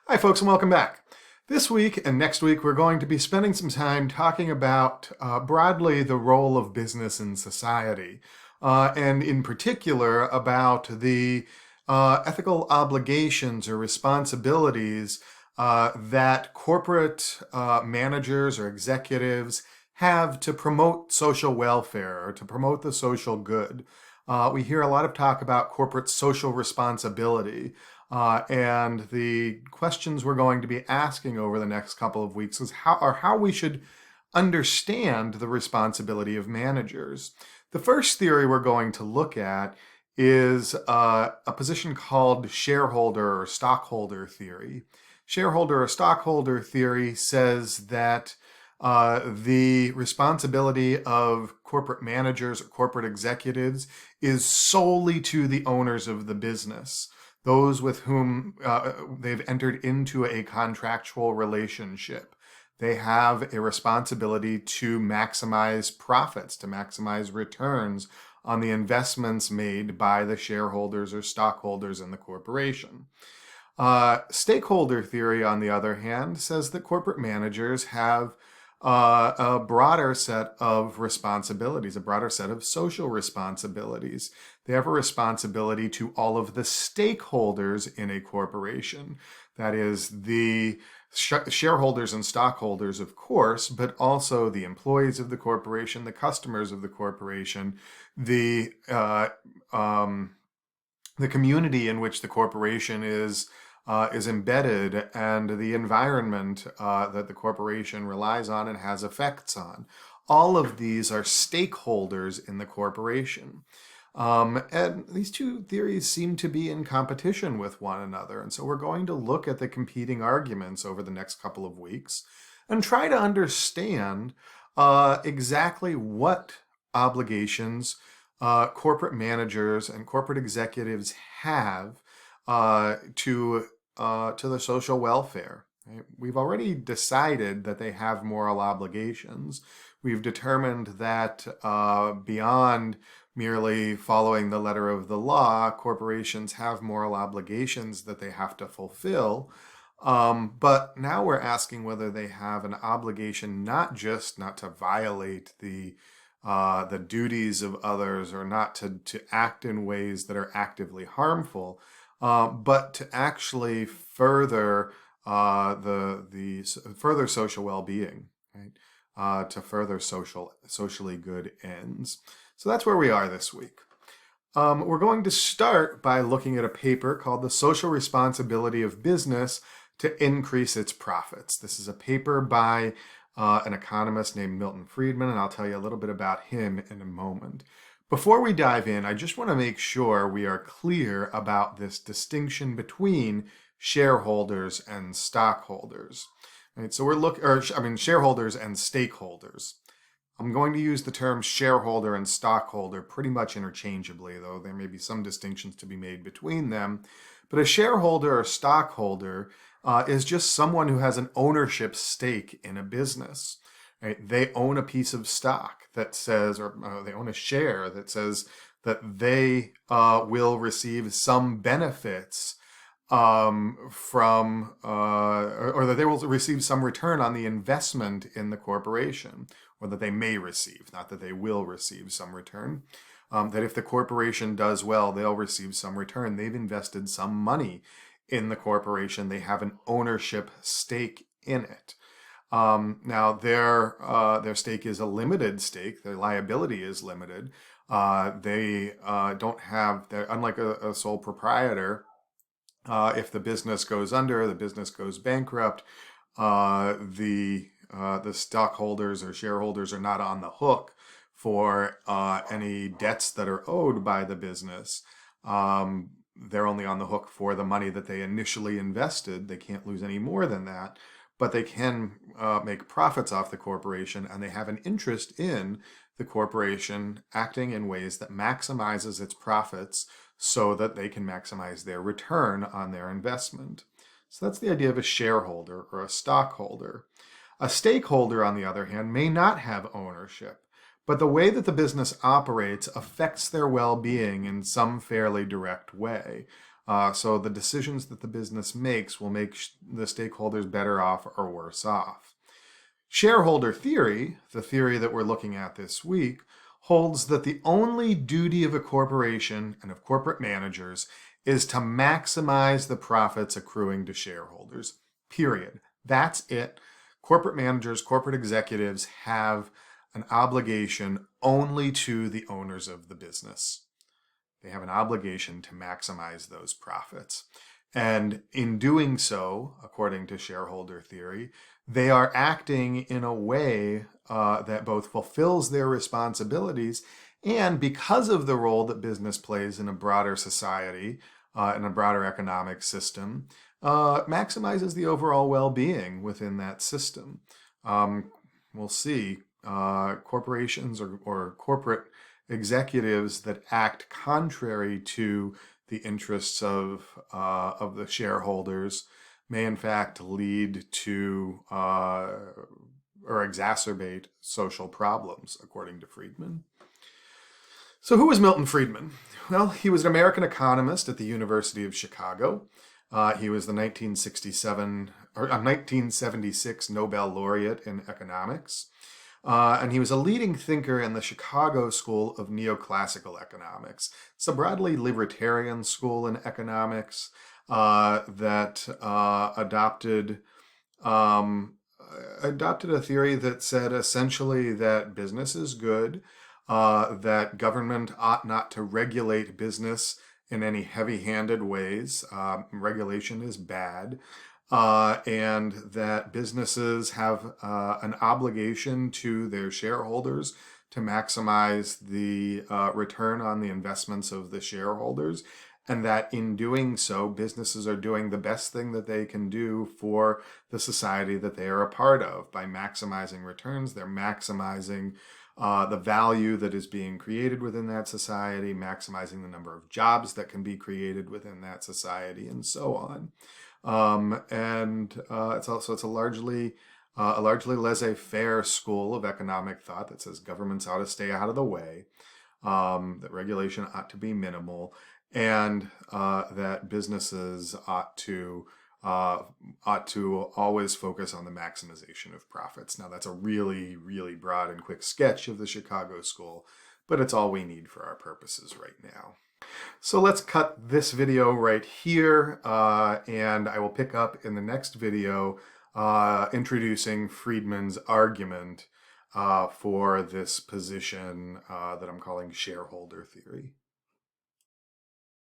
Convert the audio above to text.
Hi, folks, and welcome back. This week and next week, we're going to be spending some time talking about broadly the role of business in society, and in particular about the ethical obligations or responsibilities that corporate managers or executives have to promote social welfare or to promote the social good. We hear a lot of talk about corporate social responsibility. And the questions we're going to be asking over the next couple of weeks is how we should understand the responsibility of managers. The first theory we're going to look at is a position called shareholder or stockholder theory. Shareholder or stockholder theory says that the responsibility of corporate managers or corporate executives is solely to the owners of the business, those with whom they've entered into a contractual relationship. They have a responsibility to maximize profits, to maximize returns on the investments made by the shareholders or stockholders in the corporation. Stakeholder theory, on the other hand, says that corporate managers have a broader set of responsibilities, a broader set of social responsibilities. They have a responsibility to all of the stakeholders in a corporation. That is, the shareholders and stockholders, of course, but also the employees of the corporation, the customers of the corporation, the community in which the corporation is embedded, and the environment that the corporation relies on and has effects on. All of these are stakeholders in the corporation. And these two theories seem to be in competition with one another. And so we're going to look at the competing arguments over the next couple of weeks and try to understand exactly what obligations corporate managers and corporate executives have to the social welfare. Right? We've already decided that they have moral obligations. We've determined that beyond merely following the letter of the law, corporations have moral obligations that they have to fulfill. But now we're asking whether they have an obligation not to violate the duties of others, or not to act in ways that are actively harmful, but to actually further further social well-being, right? To further socially good ends. So that's where we are this week. We're going to start by looking at a paper called The Social Responsibility of Business to Increase Its Profits. This is a paper by an economist named Milton Friedman, and I'll tell you a little bit about him in a moment. Before we dive in, I just want to make sure we are clear about this distinction between shareholders and stockholders. Right? So shareholders and stakeholders. I'm going to use the terms shareholder and stockholder pretty much interchangeably, though there may be some distinctions to be made between them. But a shareholder or stockholder is just someone who has an ownership stake in a business. Right? They own a piece of stock that says, or they own a share that says that they will receive some benefits from, or that they will receive some return on the investment in the corporation, or that they may receive, not that they will receive some return. That if the corporation does well, they'll receive some return. They've invested some money in the corporation. They have an ownership stake in it. Now, their stake is a limited stake. Their liability is limited. They don't have, unlike a sole proprietor, if the business goes under, the business goes bankrupt, the stockholders or shareholders are not on the hook for any debts that are owed by the business. They're only on the hook for the money that they initially invested. They can't lose any more than that, but they can make profits off the corporation, and they have an interest in the corporation acting in ways that maximizes its profits so that they can maximize their return on their investment. So that's the idea of a shareholder or a stockholder. A stakeholder, on the other hand, may not have ownership, but the way that the business operates affects their well-being in some fairly direct way. So the decisions that the business makes will make the stakeholders better off or worse off. Shareholder theory, the theory that we're looking at this week, holds that the only duty of a corporation and of corporate managers is to maximize the profits accruing to shareholders. Period. That's it. Corporate managers, corporate executives have an obligation only to the owners of the business. They have an obligation to maximize those profits. And in doing so, according to shareholder theory, they are acting in a way that both fulfills their responsibilities and, because of the role that business plays in a broader society, in a broader economic system, maximizes the overall well-being within that system. We'll see corporations or corporate executives that act contrary to the interests of the shareholders may in fact lead to or exacerbate social problems, according to Friedman. So who was Milton Friedman? Well, he was an American economist at the University of Chicago. He was the 1976 Nobel laureate in economics. And he was a leading thinker in the Chicago School of Neoclassical Economics. It's a broadly libertarian school in economics that adopted a theory that said essentially that business is good, that government ought not to regulate business in any heavy-handed ways. Regulation is bad. And that businesses have an obligation to their shareholders to maximize the return on the investments of the shareholders, and that in doing so, businesses are doing the best thing that they can do for the society that they are a part of. By maximizing returns, they're maximizing the value that is being created within that society, maximizing the number of jobs that can be created within that society, and so on. It's a largely laissez-faire school of economic thought that says governments ought to stay out of the way, that regulation ought to be minimal, and that businesses ought to always focus on the maximization of profits. Now, that's a really, really broad and quick sketch of the Chicago School, but it's all we need for our purposes right now. So let's cut this video right here, and I will pick up in the next video introducing Friedman's argument for this position that I'm calling shareholder theory.